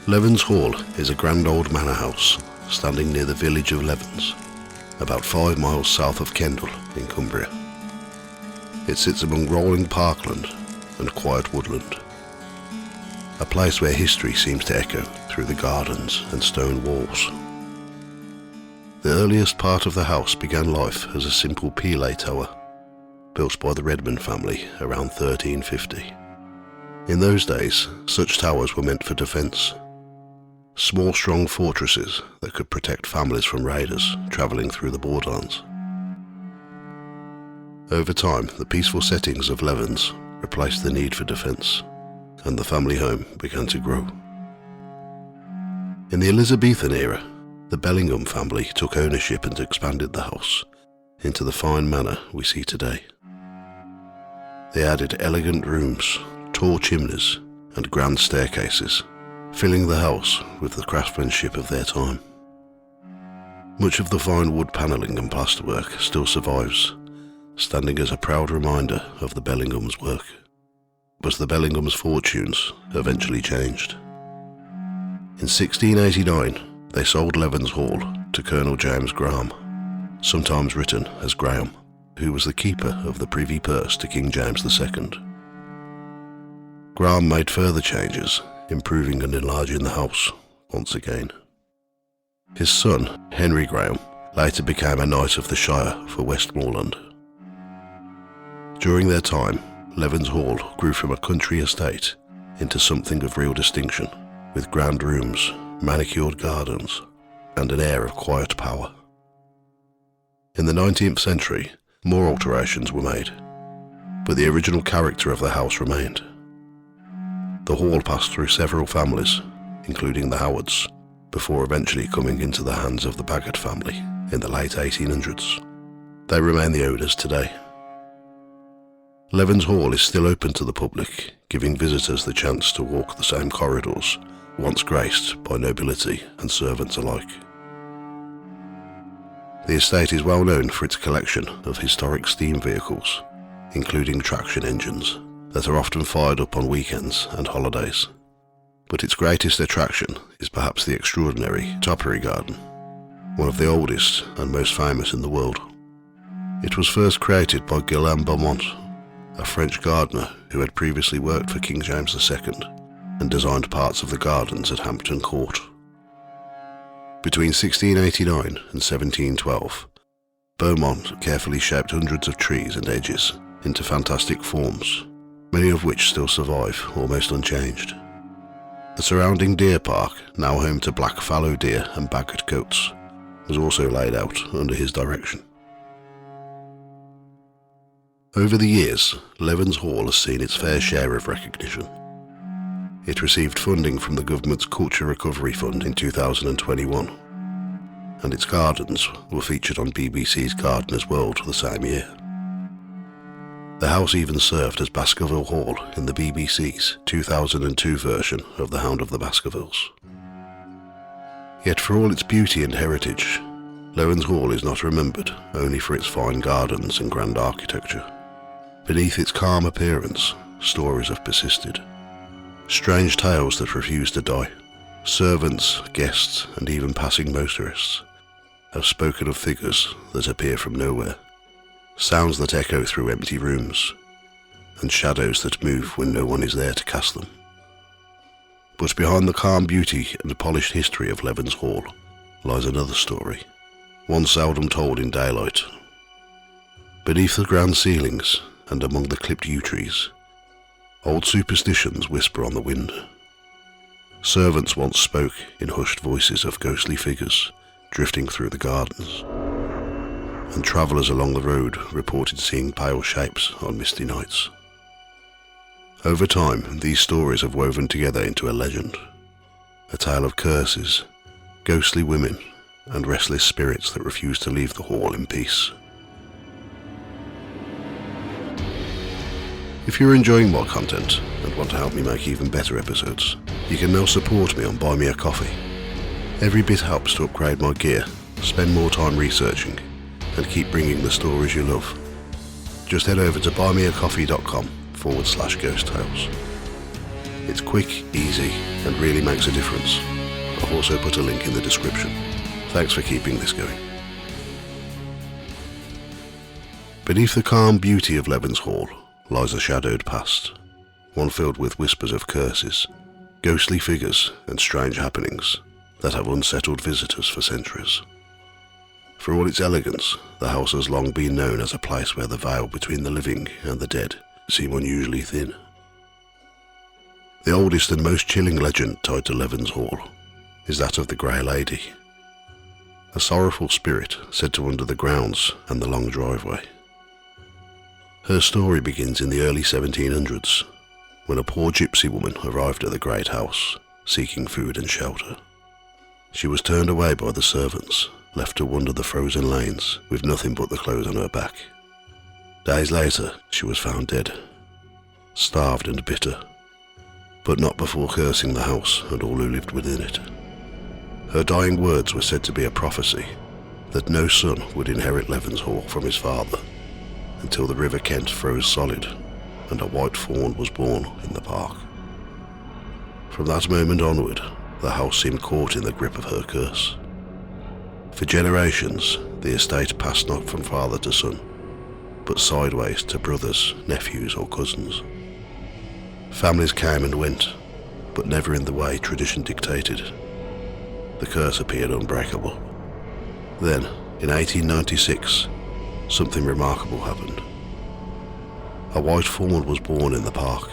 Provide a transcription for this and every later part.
Levens Hall is a grand old manor house standing near the village of Levens, about 5 miles south of Kendal in Cumbria. It sits among rolling parkland and quiet woodland, a place where history seems to echo through the gardens and stone walls. The earliest part of the house began life as a simple pile tower, built by the Redmond family around 1350. In those days, such towers were meant for defence. Small, strong fortresses that could protect families from raiders travelling through the borderlands. Over time, the peaceful settings of Levens replaced the need for defence, and the family home began to grow. In the Elizabethan era, the Bellingham family took ownership and expanded the house into the fine manor we see today. They added elegant rooms, tall chimneys, and grand staircases, filling the house with the craftsmanship of their time. Much of the fine wood panelling and plasterwork still survives, standing as a proud reminder of the Bellinghams' work. But the Bellinghams' fortunes eventually changed. In 1689, they sold Levens Hall to Colonel James Graham, sometimes written as Graham, who was the keeper of the privy purse to King James II. Graham made further changes, improving and enlarging the house once again. His son, Henry Graham, later became a Knight of the Shire for Westmoreland. During their time, Levens Hall grew from a country estate into something of real distinction, with grand rooms, manicured gardens, and an air of quiet power. In the 19th century, more alterations were made, but the original character of the house remained. The hall passed through several families, including the Howards, before eventually coming into the hands of the Bagot family in the late 1800s. They remain the owners today. Levens Hall is still open to the public, giving visitors the chance to walk the same corridors once graced by nobility and servants alike. The estate is well known for its collection of historic steam vehicles, including traction engines, that are often fired up on weekends and holidays. But its greatest attraction is perhaps the extraordinary Topiary Garden, one of the oldest and most famous in the world. It was first created by Guillaume Beaumont, a French gardener who had previously worked for King James II and designed parts of the gardens at Hampton Court. Between 1689 and 1712, Beaumont carefully shaped hundreds of trees and edges into fantastic forms, many of which still survive almost unchanged. The surrounding deer park, now home to black fallow deer and Bagot goats, was also laid out under his direction. Over the years, Levens Hall has seen its fair share of recognition. It received funding from the government's Culture Recovery Fund in 2021, and its gardens were featured on BBC's Gardener's World the same year. The house even served as Baskerville Hall in the BBC's 2002 version of The Hound of the Baskervilles. Yet for all its beauty and heritage, Levens Hall is not remembered only for its fine gardens and grand architecture. Beneath its calm appearance, stories have persisted. Strange tales that refuse to die. Servants, guests, and even passing motorists have spoken of figures that appear from nowhere. Sounds that echo through empty rooms, and shadows that move when no one is there to cast them. But behind the calm beauty and polished history of Levens Hall lies another story, one seldom told in daylight. Beneath the grand ceilings and among the clipped yew trees, old superstitions whisper on the wind. Servants once spoke in hushed voices of ghostly figures drifting through the gardens, and travellers along the road reported seeing pale shapes on misty nights. Over time, these stories have woven together into a legend, a tale of curses, ghostly women, and restless spirits that refuse to leave the hall in peace. If you're enjoying my content and want to help me make even better episodes, you can now support me on Buy Me a Coffee. Every bit helps to upgrade my gear, spend more time researching, and keep bringing the stories you love. Just head over to buymeacoffee.com/ghost tales. It's quick, easy, and really makes a difference. I've also put a link in the description. Thanks for keeping this going. Beneath the calm beauty of Levens Hall lies a shadowed past, one filled with whispers of curses, ghostly figures, and strange happenings that have unsettled visitors for centuries. For all its elegance, the house has long been known as a place where the veil between the living and the dead seem unusually thin. The oldest and most chilling legend tied to Levens Hall is that of the Grey Lady, a sorrowful spirit said to wander the grounds and the long driveway. Her story begins in the early 1700s, when a poor gypsy woman arrived at the great house, seeking food and shelter. She was turned away by the servants, left to wander the frozen lanes with nothing but the clothes on her back. Days later, she was found dead, starved and bitter, but not before cursing the house and all who lived within it. Her dying words were said to be a prophecy that no son would inherit Levens Hall from his father until the River Kent froze solid and a white fawn was born in the park. From that moment onward, the house seemed caught in the grip of her curse. For generations, the estate passed not from father to son, but sideways to brothers, nephews or cousins. Families came and went, but never in the way tradition dictated. The curse appeared unbreakable. Then, in 1896, something remarkable happened. A white fawn was born in the park,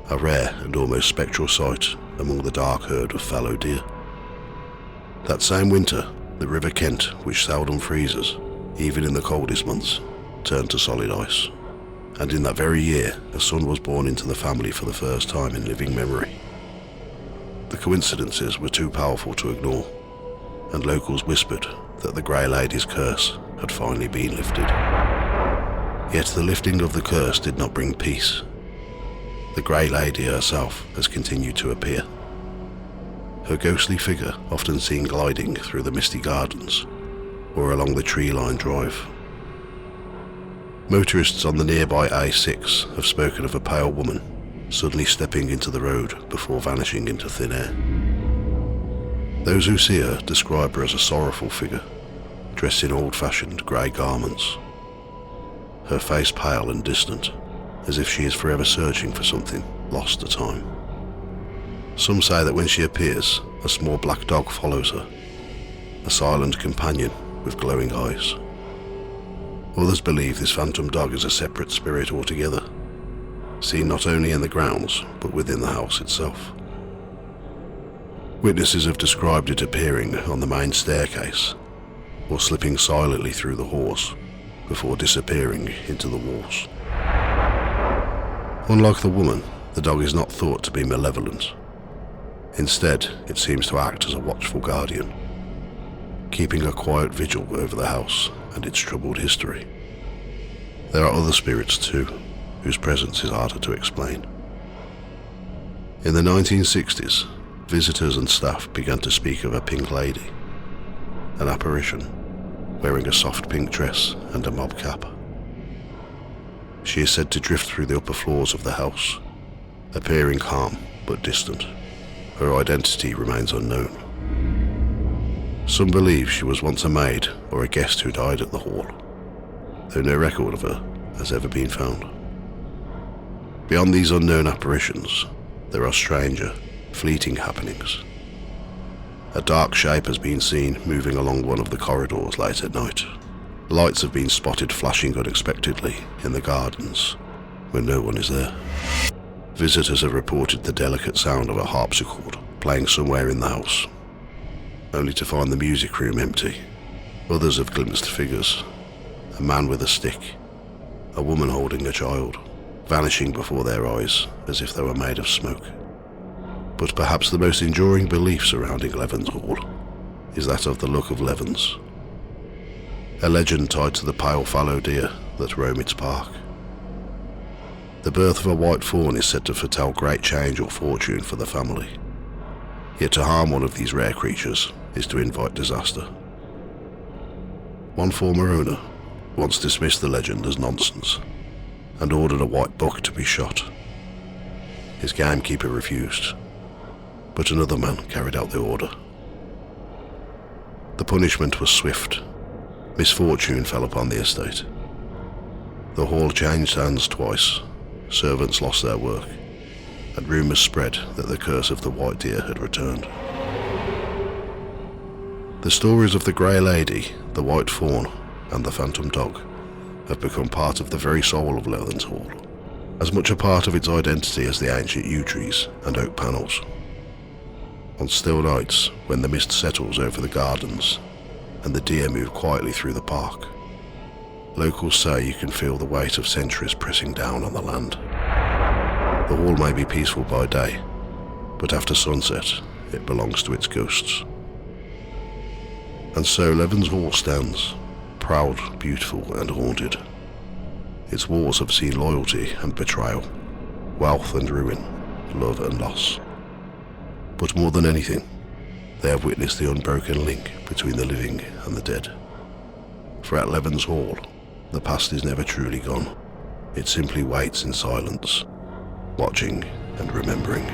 a rare and almost spectral sight among the dark herd of fallow deer. That same winter, the River Kent, which seldom freezes, even in the coldest months, turned to solid ice. And in that very year, a son was born into the family for the first time in living memory. The coincidences were too powerful to ignore, and locals whispered that the Grey Lady's curse had finally been lifted. Yet the lifting of the curse did not bring peace. The Grey Lady herself has continued to appear. Her ghostly figure often seen gliding through the misty gardens or along the tree-lined drive. Motorists on the nearby A6 have spoken of a pale woman suddenly stepping into the road before vanishing into thin air. Those who see her describe her as a sorrowful figure, dressed in old-fashioned grey garments, her face pale and distant, as if she is forever searching for something lost to time. Some say that when she appears, a small black dog follows her, a silent companion with glowing eyes. Others believe this phantom dog is a separate spirit altogether, seen not only in the grounds, but within the house itself. Witnesses have described it appearing on the main staircase, or slipping silently through the halls, before disappearing into the walls. Unlike the woman, the dog is not thought to be malevolent. Instead, it seems to act as a watchful guardian, keeping a quiet vigil over the house and its troubled history. There are other spirits too, whose presence is harder to explain. In the 1960s, visitors and staff began to speak of a pink lady, an apparition, wearing a soft pink dress and a mob cap. She is said to drift through the upper floors of the house, appearing calm but distant. Her identity remains unknown. Some believe she was once a maid or a guest who died at the hall, though no record of her has ever been found. Beyond these unknown apparitions, there are stranger, fleeting happenings. A dark shape has been seen moving along one of the corridors late at night. Lights have been spotted flashing unexpectedly in the gardens when no one is there. Visitors have reported the delicate sound of a harpsichord playing somewhere in the house, only to find the music room empty. Others have glimpsed figures, a man with a stick, a woman holding a child, vanishing before their eyes as if they were made of smoke. But perhaps the most enduring belief surrounding Levens Hall is that of the Luck of Levens, a legend tied to the pale fallow deer that roam its park. The birth of a white fawn is said to foretell great change or fortune for the family, yet to harm one of these rare creatures is to invite disaster. One former owner once dismissed the legend as nonsense and ordered a white buck to be shot. His gamekeeper refused, but another man carried out the order. The punishment was swift. Misfortune fell upon the estate. The hall changed hands twice, servants lost their work, and rumours spread that the curse of the white deer had returned. The stories of the Grey Lady, the White Fawn, and the Phantom Dog have become part of the very soul of Levens Hall, as much a part of its identity as the ancient yew trees and oak panels. On still nights, when the mist settles over the gardens and the deer move quietly through the park, locals say you can feel the weight of centuries pressing down on the land. The hall may be peaceful by day, but after sunset, it belongs to its ghosts. And so Levens Hall stands, proud, beautiful, and haunted. Its walls have seen loyalty and betrayal, wealth and ruin, love and loss. But more than anything, they have witnessed the unbroken link between the living and the dead. For at Levens Hall, the past is never truly gone. It simply waits in silence, watching and remembering.